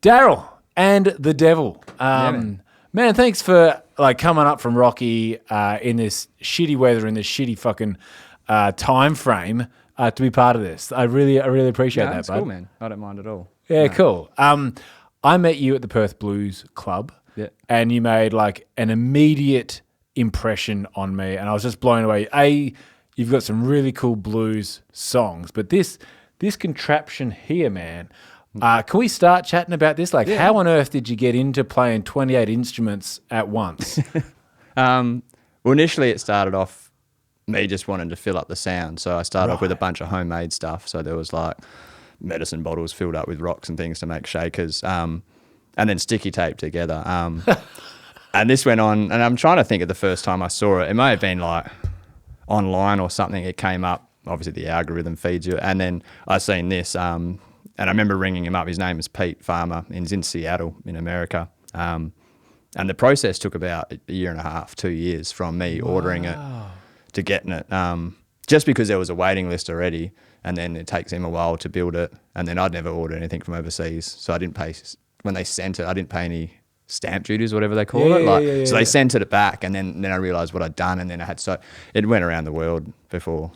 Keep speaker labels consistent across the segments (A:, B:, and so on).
A: Darryl and the Devil.
B: Man.
A: Man, thanks for coming up from Rocky in this shitty weather, in this shitty fucking time frame to be part of this. I really appreciate that,
B: That's
A: bud.
B: cool, man. I don't mind at all.
A: Yeah, cool. I met you at the Perth Blues Club, and you made an immediate impression on me, and I was just blown away. You've got some really cool blues songs, but this contraption here, man. Can we start chatting about this? How on earth did you get into playing 28 instruments at once?
B: Well, initially it started off me just wanting to fill up the sound. So I started off with a bunch of homemade stuff. So there was medicine bottles filled up with rocks and things to make shakers, and then sticky tape together. And this went on, and I'm trying to think of the first time I saw it. It may have been online or something. It came up, obviously the algorithm feeds you. And then I seen this, and I remember ringing him up. His name is Pete Farmer, and he's in Seattle in America. And the process took about a year and a half, 2 years from me ordering it to getting it, just because there was a waiting list already, and then it takes him a while to build it. And then I'd never ordered anything from overseas, so I didn't pay, when they sent it, I didn't pay any stamp duties, whatever they call it. So they sent it back, and then I realised what I'd done, and then it went around the world before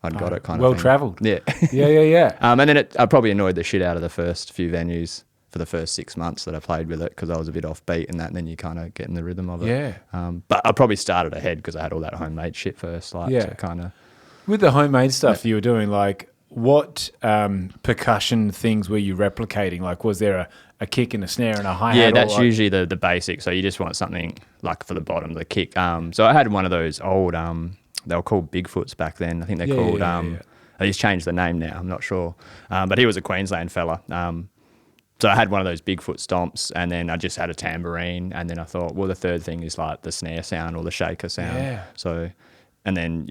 B: I'd got it, kind of
A: well
B: thing.
A: travelled.
B: Yeah.
A: Yeah.
B: And then I probably annoyed the shit out of the first few venues for the first 6 months that I played with it, because I was a bit offbeat and that, and then you kind of get in the rhythm of it.
A: Yeah.
B: But I probably started ahead because I had all that homemade shit first. To kind of.
A: With the homemade stuff you were doing, what percussion things were you replicating? Was there a kick and a snare and a hi-hat?
B: Yeah, that's usually the basic. So you just want something for the bottom, the kick. So I had one of those old, they were called Bigfoots back then. I think they're called, he's changed the name now, I'm not sure. But he was a Queensland fella. So I had one of those Bigfoot stomps, and then I just had a tambourine, and then I thought, well, the third thing is the snare sound or the shaker sound.
A: Yeah.
B: So, and then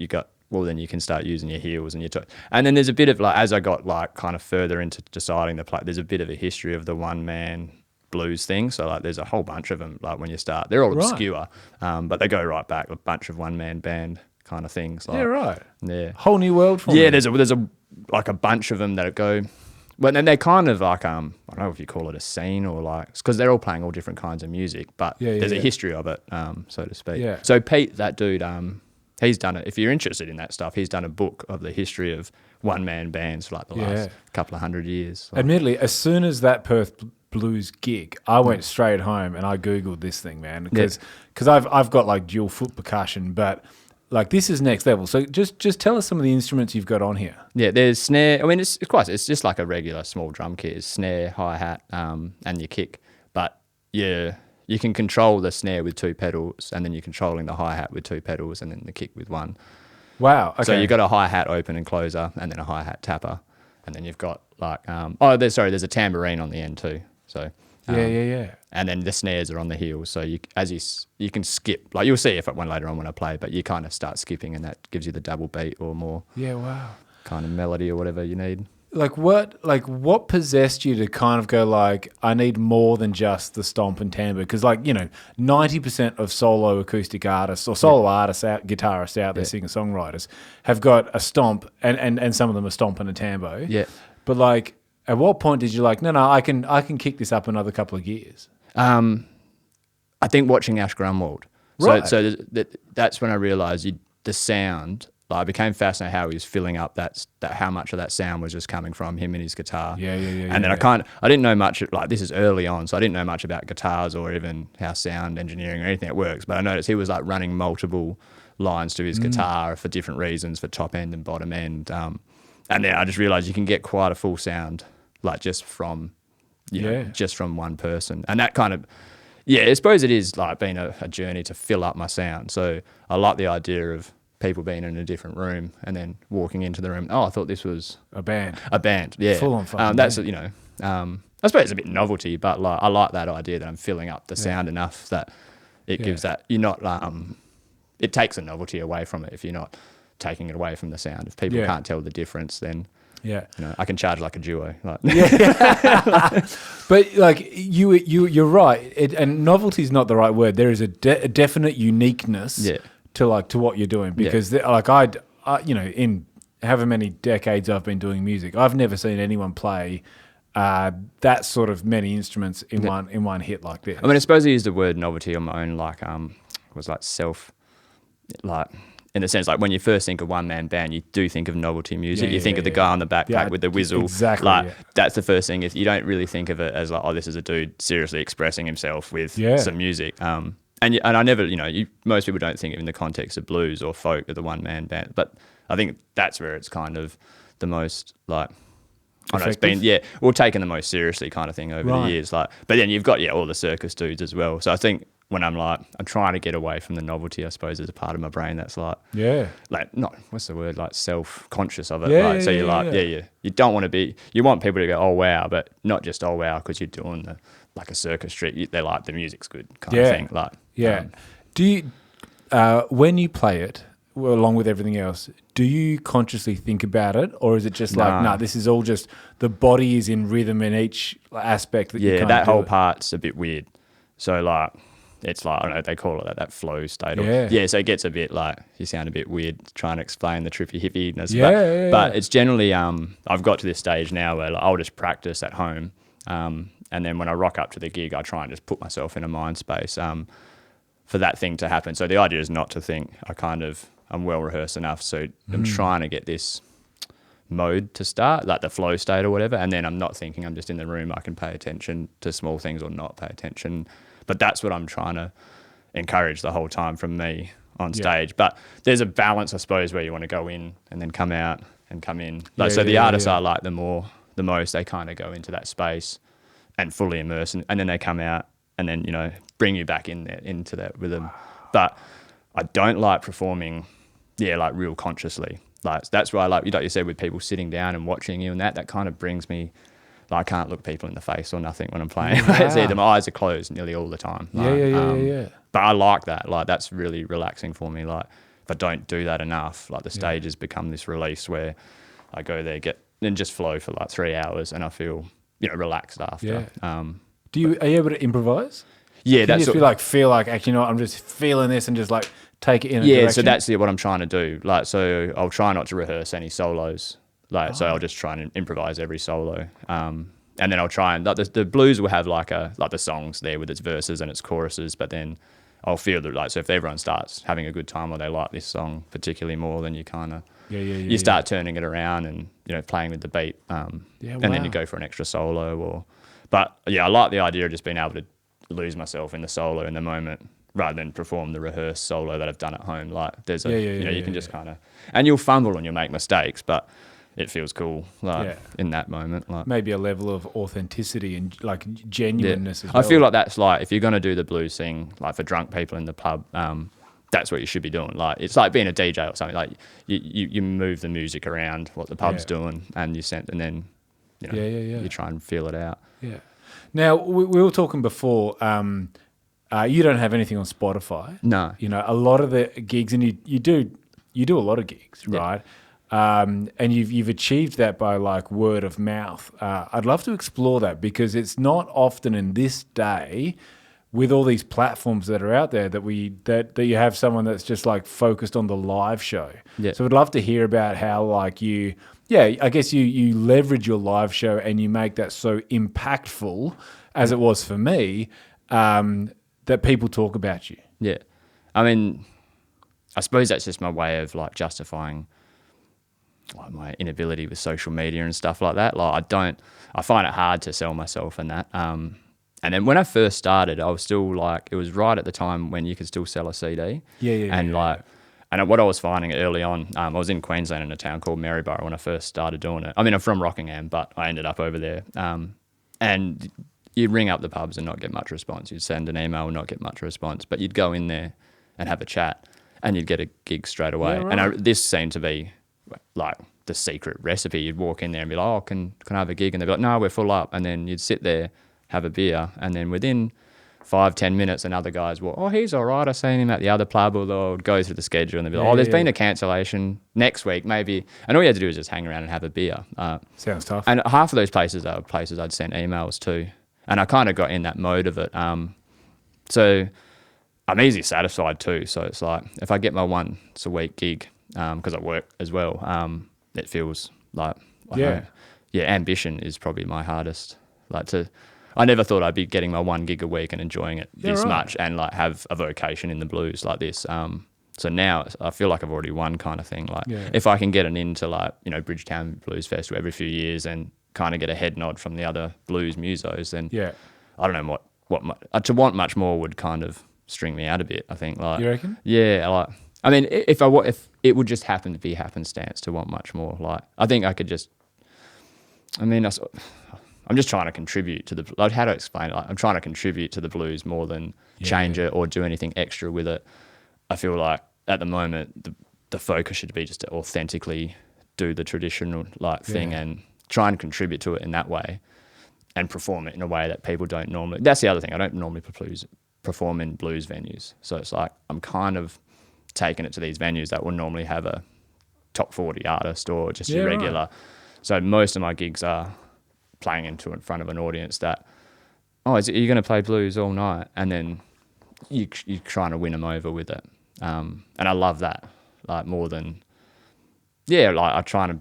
B: then you can start using your heels and your toe. And then there's a bit of as I got kind of further into deciding to play, there's a bit of a history of the one-man blues thing. So there's a whole bunch of them when you start. They're all obscure, but they go right back, a bunch of one-man band kind of things. Yeah.
A: Whole new world for me.
B: Yeah, there's a bunch of them that go. Well, then they're kind of I don't know if you call it a scene or because they're all playing all different kinds of music, but there's a history of it, so to speak.
A: Yeah.
B: So Pete, that dude, he's done it. If you're interested in that stuff, he's done a book of the history of one-man bands for the last couple of 100 years.
A: Admittedly, as soon as that Perth Blues gig, I went straight home and I Googled this thing, man, because I've got dual foot percussion, but this is next level. So just tell us some of the instruments you've got on here.
B: Yeah, there's snare. I mean, it's just like a regular small drum kit. It's snare, hi-hat, and your kick. But you can control the snare with 2 pedals, and then you're controlling the hi-hat with 2 pedals, and then the kick with 1.
A: Wow. Okay.
B: So you've got a hi-hat open and closer, and then a hi-hat tapper, and then you've got there's a tambourine on the end too. So
A: yeah.
B: And then the snares are on the heels, so you can skip. You'll see if it one later on when I play, but you kind of start skipping, and that gives you the double beat or more.
A: Yeah, wow.
B: Kind of melody or whatever you need.
A: What possessed you to kind of go I need more than just the stomp and timbre? Because 90% of solo acoustic artists or solo artists, guitarists out there, singer-songwriters, have got a stomp, and some of them are stomp and a tambo.
B: Yeah.
A: But at what point did you no, I can kick this up another couple of gears?
B: I think watching Ash Grunwald.
A: Right.
B: So that's when I realised the sound. I became fascinated how he was filling up that how much of that sound was just coming from him and his guitar.
A: Yeah.
B: And then I didn't know much, this is early on, so I didn't know much about guitars or even how sound engineering or anything it works, but I noticed he was running multiple lines to his guitar for different reasons, for top end and bottom end. And then I just realised you can get quite a full sound, just from, just from one person. And that kind of, I suppose it is been a journey to fill up my sound. So I like the idea of people being in a different room and then walking into the room. Oh, I thought this was
A: a band.
B: Yeah,
A: full on fucking
B: that's
A: band.
B: I suppose it's a bit novelty, but I like that idea that I'm filling up the sound enough that it gives that you're not. It takes a novelty away from it if you're not taking it away from the sound. If people can't tell the difference, then I can charge like a duo.
A: But you're right. And novelty is not the right word. There is a definite uniqueness.
B: Yeah.
A: To what you're doing, because in however many decades I've been doing music, I've never seen anyone play that sort of many instruments in one hit like this.
B: I mean, I suppose I used the word novelty on my own, like was like like in the sense like when you first think of one man band, you do think of novelty music. You think of the guy on the backpack with the whistle.
A: Exactly.
B: Like that's the first thing. Is you don't really think of it as like, oh, this is a dude seriously expressing himself with some music. And I never, most people don't think of it in the context of blues or folk or the one man band, but I think that's where it's kind of the most like. I know it's been taken the most seriously kind of thing over the years. Like, but then you've got all the circus dudes as well. So I think when I'm trying to get away from the novelty, I suppose there's a part of my brain that's like not what's the word, like self-conscious of it. You don't want to be. You want people to go, oh wow, but not just oh wow because you're doing like a circus trick. They're like the music's good kind of thing. Like
A: do you when you play it? Well, along with everything else, do you consciously think about it, or is it just like, this is all just the body is in rhythm in each aspect that you kind
B: that whole part's a bit weird. So like, it's like, I don't know, they call it that flow state. So it gets a bit like, you sound a bit weird trying to explain the trippy hippiness. But it's generally, I've got to this stage now where I'll just practice at home. And then when I rock up to the gig, I try and just put myself in a mind space for that thing to happen. So the idea is not to think I'm well rehearsed enough, so I'm trying to get this mode to start, like the flow state or whatever, and then I'm not thinking, I'm just in the room, I can pay attention to small things or not pay attention. But that's what I'm trying to encourage the whole time from me on stage. But there's a balance, I suppose, where you want to go in and then come out and come in. So the artists are like the most, they kind of go into that space and fully immerse, and then they come out and then, bring you back in there, into that rhythm. But I don't like performing like real consciously. Like that's why I like you said, with people sitting down and watching you and that kind of brings me, like I can't look people in the face or nothing when I'm playing. My eyes are closed nearly all the time. But I like that. Like that's really relaxing for me. Like if I don't do that enough, like the stage has become this release where I go there, then just flow for like 3 hours and I feel, relaxed after.
A: Are you able to improvise?
B: Yeah,
A: Can you just feel like actually, I'm just feeling this and just like take it in a direction?
B: So that's what I'm trying to do. Like, so I'll try not to rehearse any solos. So I'll just try and improvise every solo. And then I'll try and the blues will have like the songs there with its verses and its choruses, but then I'll feel that so if everyone starts having a good time or they like this song particularly more, then you kind of you start turning it around and playing with the beat. And then you go for an extra solo But I like the idea of just being able to lose myself in the solo in the moment rather than perform the rehearsed solo that I've done at home. Like there's you can just kind of, and you'll fumble and you'll make mistakes, but it feels cool in that moment. Like
A: maybe a level of authenticity and like genuineness as well.
B: I feel like that's like if you're going to do the blues thing, like for drunk people in the pub, that's what you should be doing. Like it's like being a DJ or something. Like you move the music around what the pub's doing, and and then you try and feel it out.
A: Yeah. Now we were talking before. You don't have anything on Spotify.
B: No.
A: A lot of the gigs, and you do a lot of gigs, right? And you've achieved that by like word of mouth. I'd love to explore that because it's not often in this day, with all these platforms that are out there, that you have someone that's just like focused on the live show. Yeah. So I'd love to hear about how like you. Yeah, I guess you leverage your live show and you make that so impactful, as it was for me, that people talk about you.
B: Yeah. I mean, I suppose that's just my way of like justifying like my inability with social media and stuff like that. Like I find it hard to sell myself in that. And then when I first started, I was still like, it was right at the time when you could still sell a CD. And what I was finding early on, I was in Queensland in a town called Maryborough when I first started doing it. I mean, I'm from Rockingham, but I ended up over there. And you'd ring up the pubs and not get much response. You'd send an email and not get much response. But you'd go in there and have a chat and you'd get a gig straight away. Yeah, right. And this seemed to be like the secret recipe. You'd walk in there and be like, oh, can I have a gig? And they'd be like, no, we're full up. And then you'd sit there, have a beer, and then within 5-10 minutes, another guy's walk, oh, he's all right, I've seen him at the other pub, or they'll go through the schedule and they'll be like, there's been a cancellation next week, maybe. And all you had to do is just hang around and have a beer.
A: Sounds tough.
B: And half of those places are places I'd sent emails to. And I kind of got in that mode of it. So I'm easily satisfied too. So it's like, if I get my once a week gig, because I work as well, it feels like, ambition is probably my hardest. I never thought I'd be getting my 1 gig a week and enjoying it this much and like have a vocation in the blues like this. So now I feel like I've already won kind of thing. Like if I can get an into like, Bridgetown Blues Festival every few years and kind of get a head nod from the other blues musos, then I don't know to want much more would kind of string me out a bit, I think. Like,
A: you reckon?
B: Yeah. I mean, if it would just happen to be happenstance to want much more. Like, I think I could just, I'm just trying to contribute to the, like, how to explain it? Like, I'm trying to contribute to the blues more than change it or do anything extra with it. I feel like at the moment, the focus should be just to authentically do the traditional thing and try and contribute to it in that way and perform it in a way that people don't normally. That's the other thing. I don't normally perform in blues venues. So it's like I'm kind of taking it to these venues that will normally have a top 40 artist or just your regular. Right. So most of my gigs are playing in front of an audience that, are you going to play blues all night? And then you're trying to win them over with it. And I love that, like, more than, I'm trying to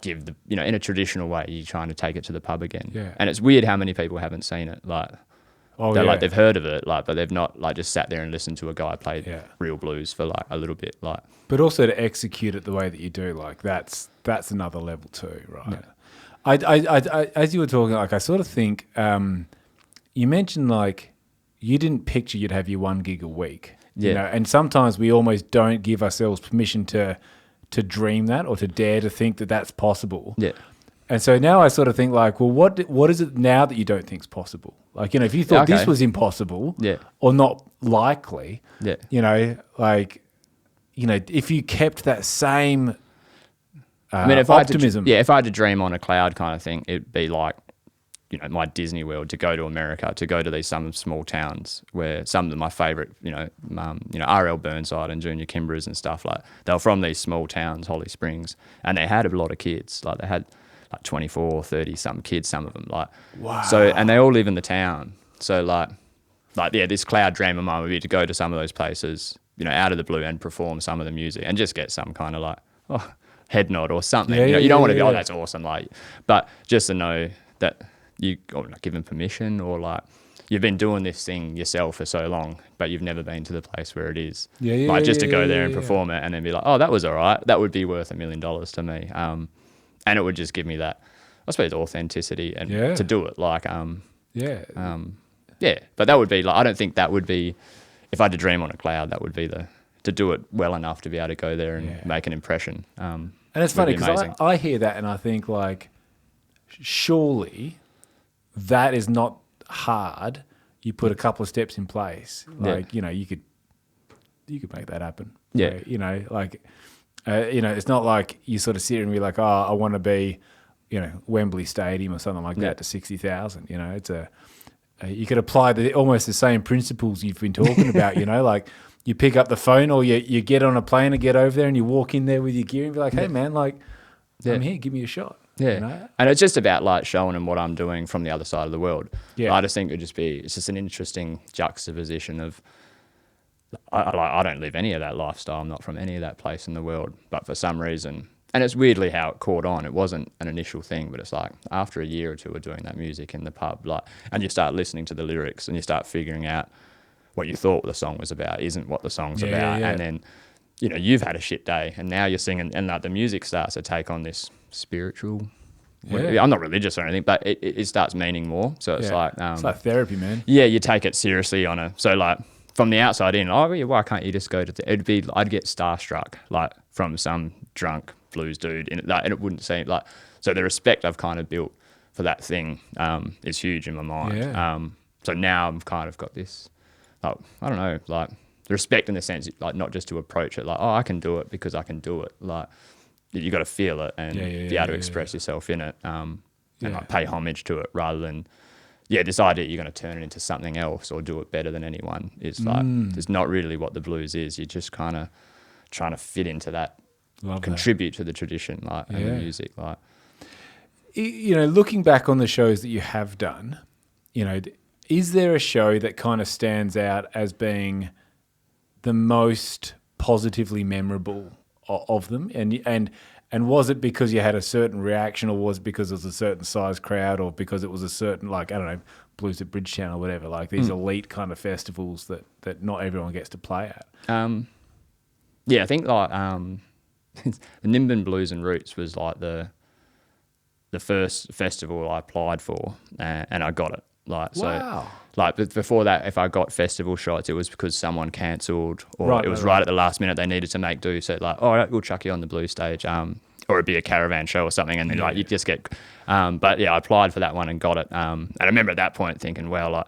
B: give in a traditional way, you're trying to take it to the pub again. Yeah. And it's weird how many people haven't seen it. Like, like they've heard of it, like, but they've not like just sat there and listened to a guy play real blues for like a little bit, like.
A: But also to execute it the way that you do, like that's another level too, right? Yeah. I as you were talking, like I sort of think you mentioned like you didn't picture you'd have your 1 gig a week, and sometimes we almost don't give ourselves permission to dream that or to dare to think that that's possible. Yeah. And so now I sort of think like, well, what is it now that you don't think is possible? Like, if you thought this was impossible or not likely, if you kept that same optimism.
B: If I had to dream on a cloud kind of thing, it'd be like, my Disney World, to go to America, to go to some small towns where some of my favourite, R.L. Burnside and Junior Kimbrough and stuff, like they were from these small towns, Holly Springs, and they had a lot of kids. Like they had like 24, 30 some kids, some of them. Like, wow. So, and they all live in the town. So this cloud dream of mine would be to go to some of those places, out of the blue and perform some of the music and just get some kind of like, head nod or something. You don't want to be, that's awesome. Like, but just to know that you are not given permission or like you've been doing this thing yourself for so long, but you've never been to the place where it is. Just to go there and perform it and then be like, that was all right. That would be worth $1 million to me. And it would just give me that, I suppose, authenticity and to do it. Like, but that would be like, I don't think that would be, if I had to dream on a cloud, that would be to do it well enough to be able to go there and make an impression.
A: And it's funny because I hear that and I think like, surely that is not hard. You put a couple of steps in place. Like, you could make that happen. Yeah. It's not like you sort of sit and be like, I want to be, Wembley Stadium or something like that to 60,000. It's you could apply almost the same principles you've been talking about. Like you pick up the phone or you get on a plane and get over there and you walk in there with your gear and be like, hey man, like I'm here, give me a shot.
B: Yeah, and it's just about like showing them what I'm doing from the other side of the world. Yeah, I just think it's just an interesting juxtaposition of. I don't live any of that lifestyle. I'm not from any of that place in the world. But for some reason, and it's weirdly how it caught on. It wasn't an initial thing, but it's like after a year or two of doing that music in the pub, like, and you start listening to the lyrics and you start figuring out what you thought the song was about isn't what the song's about. Yeah. And then, you've had a shit day and now you're singing and like the music starts to take on this spiritual. I'm not religious or anything, but it starts meaning more. So it's like
A: it's like therapy, man.
B: Yeah, you take it seriously so like from the outside in, why can't you just go to I'd get starstruck like from some drunk blues dude and it wouldn't seem like, so the respect I've kind of built for that thing is huge in my mind. Yeah. So now I've kind of got this, like, I don't know, like the respect in the sense like not just to approach it like, I can do it because I can do it. Like you got to feel it and be able to express yourself in it and like pay homage to it rather than this idea you're going to turn it into something else or do it better than anyone is like it's not really what the blues is. You're just kind of trying to fit into that, contribute to the tradition like and the music. Like,
A: looking back on the shows that you have done, is there a show that kind of stands out as being the most positively memorable of them? And And was it because you had a certain reaction, or was it because it was a certain size crowd, or because it was a certain, like, I don't know, Blues at Bridgetown or whatever, like these elite kind of festivals that not everyone gets to play at?
B: Yeah, I think like the Nimbin Blues and Roots was like the first festival I applied for, and I got it. Like,
A: Wow.
B: So, like before that, if I got festival shots, it was because someone cancelled, or it was right at the last minute they needed to make do. So like, all right, we'll chuck you on the blues stage, or it'd be a caravan show or something, and then like you just get. But yeah, I applied for that one and got it. And I remember at that point thinking, well, like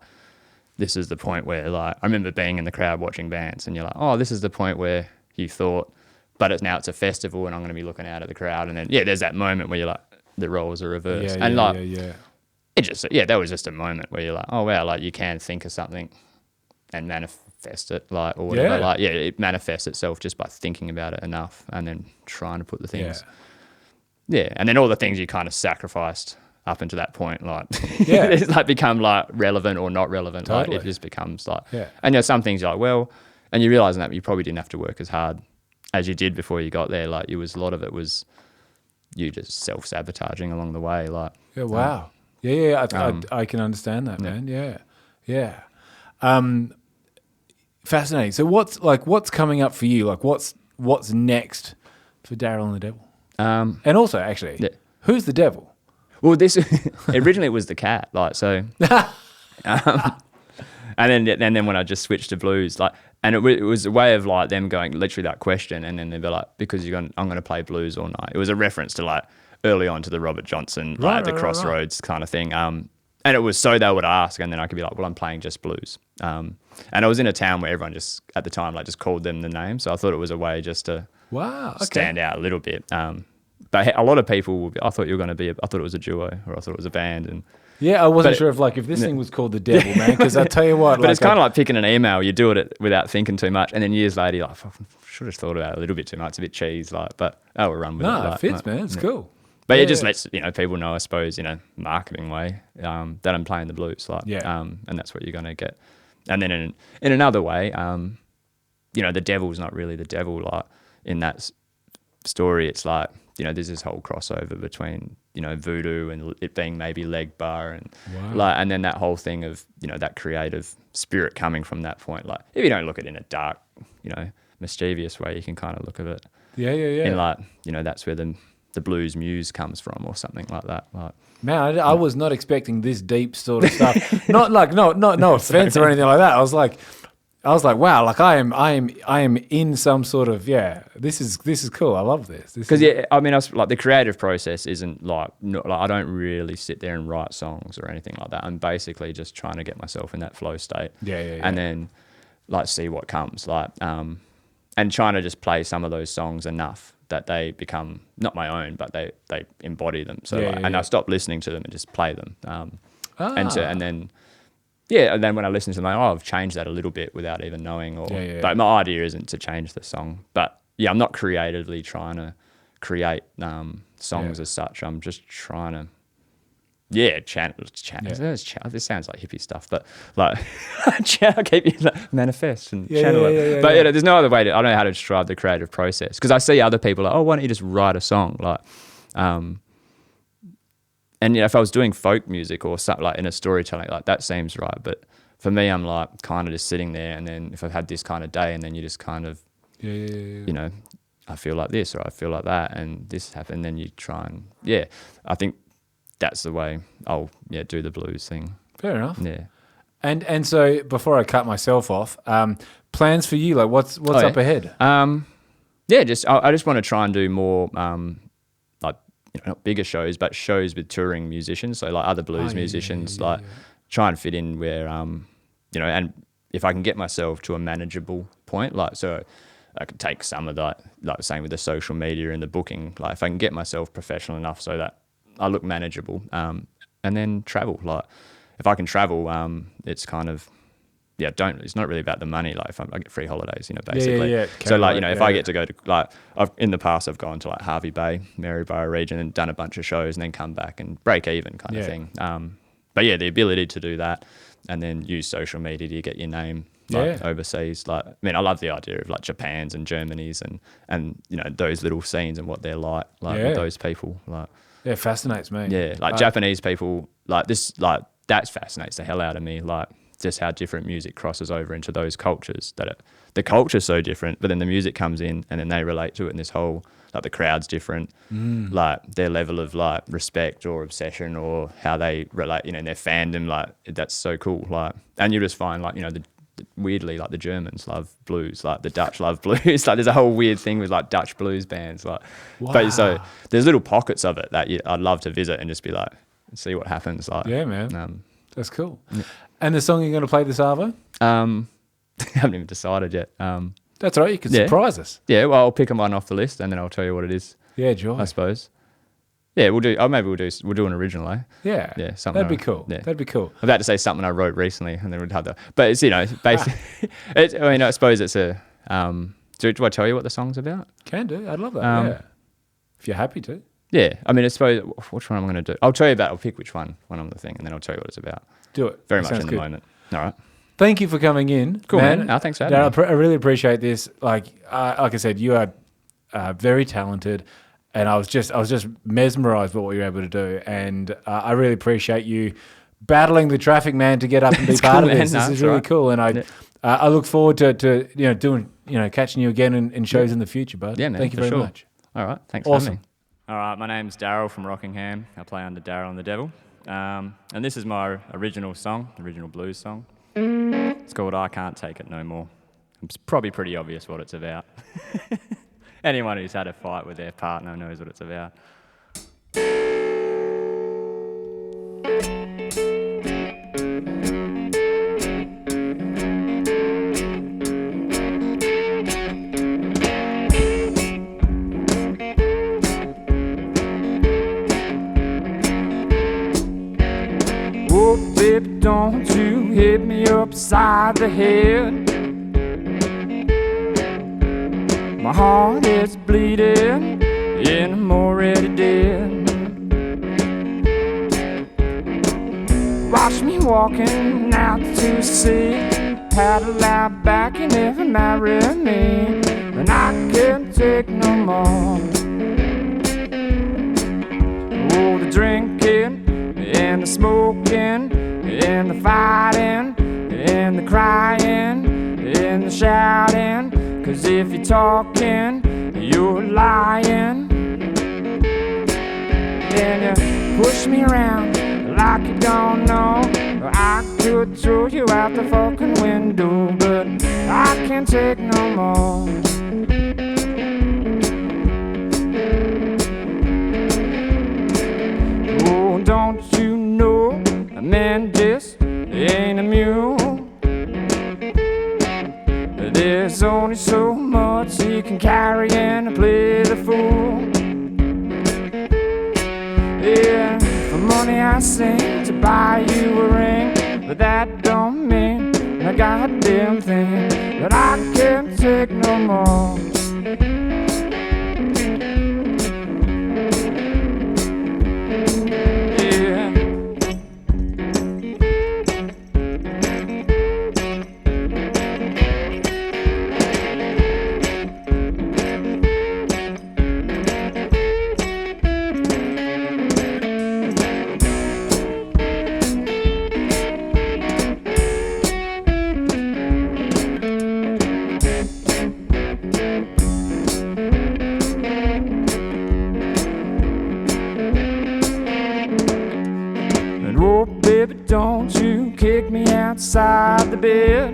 B: this is the point where, like, I remember being in the crowd watching bands, and you're like, oh, this is the point where you thought, but it's a festival, and I'm going to be looking out at the crowd, and then there's that moment where you're like, the roles are reversed, it just that was just a moment where you're like, oh wow, like you can think of something and manifest it, like, or whatever. Like it manifests itself just by thinking about it enough and then trying to put the things and then all the things you kind of sacrificed up until that point, like it's like become like relevant or not relevant. Totally. Like it just becomes like and there's some things you're like, well, and you realize that you probably didn't have to work as hard as you did before you got there. Like a lot of it was you just self-sabotaging along the way. Like
A: wow. I can understand that, man. Yeah. Fascinating. So what's coming up for you? Like what's next for Darryl and the Devil? And also, actually, who's the devil?
B: Well, this originally it was the cat, like so, and then when I just switched to blues, like, and it was a way of like them going literally that question, and then they'd be like, because I'm going to play blues all night. It was a reference to like early on to the Robert Johnson, the Crossroads kind of thing. And it was so they would ask, and then I could be like, well, I'm playing just blues. And I was in a town where everyone just at the time like just called them the name, so I thought it was a way just to stand out a little bit. But a lot of people, I thought you were going to I thought it was a duo, or I thought it was a band, and
A: I wasn't sure if this thing was called The Devil, man, because I tell you what.
B: But it's kind of like picking an email. You do it without thinking too much, and then years later, you're like, I should have thought about it a little bit too much. It's a bit cheese, like, but we'll run with it.
A: No, it fits, man. It's cool.
B: But it just lets people know, I suppose, marketing way, that I'm playing the blues, like, and that's what you're going to get. And then in another way, the devil's not really the devil. Like in that story, it's like, there's this whole crossover between, voodoo and it being maybe leg bar and like, and then that whole thing of, that creative spirit coming from that point. Like if you don't look at it in a dark, mischievous way, you can kind of look at it. In like, that's where the blues muse comes from or something like that. Like,
A: man, I was not expecting this deep sort of stuff. Not like no offense or anything like that. I was like, wow, like I am in some sort of This is cool. I love this.
B: Because I was like the creative process isn't like I don't really sit there and write songs or anything like that. I'm basically just trying to get myself in that flow state. And then like see what comes. Like and trying to just play some of those songs enough that they become not my own, but they embody them. So I stop listening to them and just play them. And then when I listen to them, I've changed that a little bit without even knowing. But my idea isn't to change the song. But I'm not creatively trying to create songs as such. I'm just trying to channel. This sounds like hippie stuff, but like manifest and channel it. But there's no other way I don't know how to describe the creative process, because I see other people like, oh, why don't you just write a song? Like, and if I was doing folk music or something like in a storytelling, like that seems right. But for me, I'm like kind of just sitting there, and then if I've had this kind of day, and then you just kind of, I feel like this or I feel like that, and this happened, then you try and I think that's the way I'll do the blues thing.
A: Fair enough. Yeah. And so before I cut myself off, plans for you, like what's up ahead?
B: I just want to try and do more not bigger shows, but shows with touring musicians, so like other blues musicians, try and fit in where and if I can get myself to a manageable point, like so I could take some of that, like same with the social media and the booking, like if I can get myself professional enough so that I look manageable, and then travel. Like if I can travel, it's kind of it's not really about the money. Like if I get free holidays, basically. So like if I get to go to like in the past I've gone to like Hervey Bay, Maryborough region, and done a bunch of shows, and then come back and break even kind of thing. But the ability to do that, and then use social media to get your name overseas. Like, I mean, I love the idea of like Japan's and Germany's and you know, those little scenes and what they're like with those people. Like,
A: yeah, it fascinates me.
B: Yeah, like Japanese people, like this, like that fascinates the hell out of me. Like just how different music crosses over into those cultures. The culture's so different, but then the music comes in and then they relate to it, and this whole, like the crowd's different, like their level of like respect or obsession or how they relate, you know, in their fandom, like that's so cool. Like, and you just find like, you know, weirdly, like the Germans love blues, like the Dutch love blues. Like there's a whole weird thing with like Dutch blues bands. Like, but so there's little pockets of it that I'd love to visit and just be like, see what happens. Like,
A: yeah, man, that's cool. Yeah. And the song you're going to play this Arvo?
B: I haven't even decided yet.
A: That's all right. You can surprise us.
B: Yeah, well, I'll pick one off the list and then I'll tell you what it is.
A: Yeah, joy.
B: I suppose. Yeah, we'll do. Oh, maybe we'll do an original, eh?
A: Yeah,
B: yeah, something.
A: That'd be cool. Yeah. That'd be cool.
B: I'm about to say something I wrote recently, and then we'd have that. But it's, you know, basically. I mean, I suppose it's a. Do I tell you what the song's about?
A: Can do. I'd love that. Yeah, if you're happy to.
B: Yeah, I mean, I suppose which one I'm going to do. I'll tell you about. I'll pick which one when I'm the thing, and then I'll tell you what it's about.
A: Do it.
B: Very much in the moment. All right.
A: Thank you for coming in.
B: Cool, man. No, thanks for having me.
A: I really appreciate this. Like I said, you are very talented, and I was just mesmerised by what you were able to do, and I really appreciate you battling the traffic, man, to get up and be part of this. This is really cool, and I look forward to doing catching you again in shows in the future, bud.
B: Yeah, man.
A: Thank you very much.
B: All right, thanks for having me. All right, my name's Darryl from Rockingham. I play under Darryl the Devil, and this is my original blues song. It's called I Can't Take It No More. It's probably pretty obvious what it's about. Anyone who's had a fight with their partner knows what it's about. Oh, baby, don't you hit me upside the head. My heart is bleeding and I'm already dead. Watch me walking out to sea. Had a lie back, you never married me, and I can't take no more. Oh, the drinking and the smoking and the fighting and the crying and the shouting. 'Cause if you're talking, you're lying. Then you push me around like you don't know. I could throw you out the fucking window, but I can't take no more. Oh, don't you know a man just ain't a mule? There's only so much he can carry and play the fool. Yeah, for money I sing to buy you a ring, but that don't mean a goddamn thing. That I can't take no more. Don't you kick me outside the bed.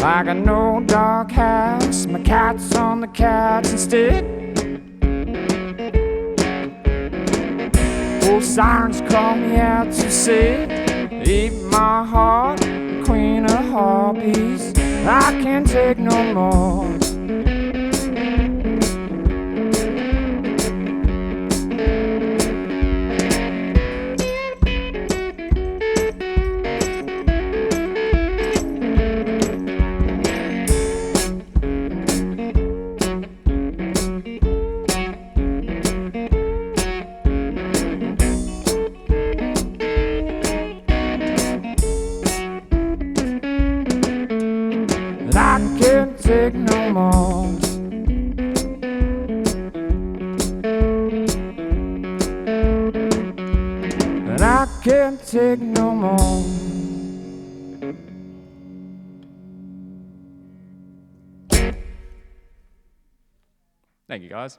B: I got no dog house, my cat's on the couch instead. Oh, sirens call me out to say, eat my heart, queen of harpies. I can't take no more.
A: take no more. And I can't take no more.
B: Thank you, guys.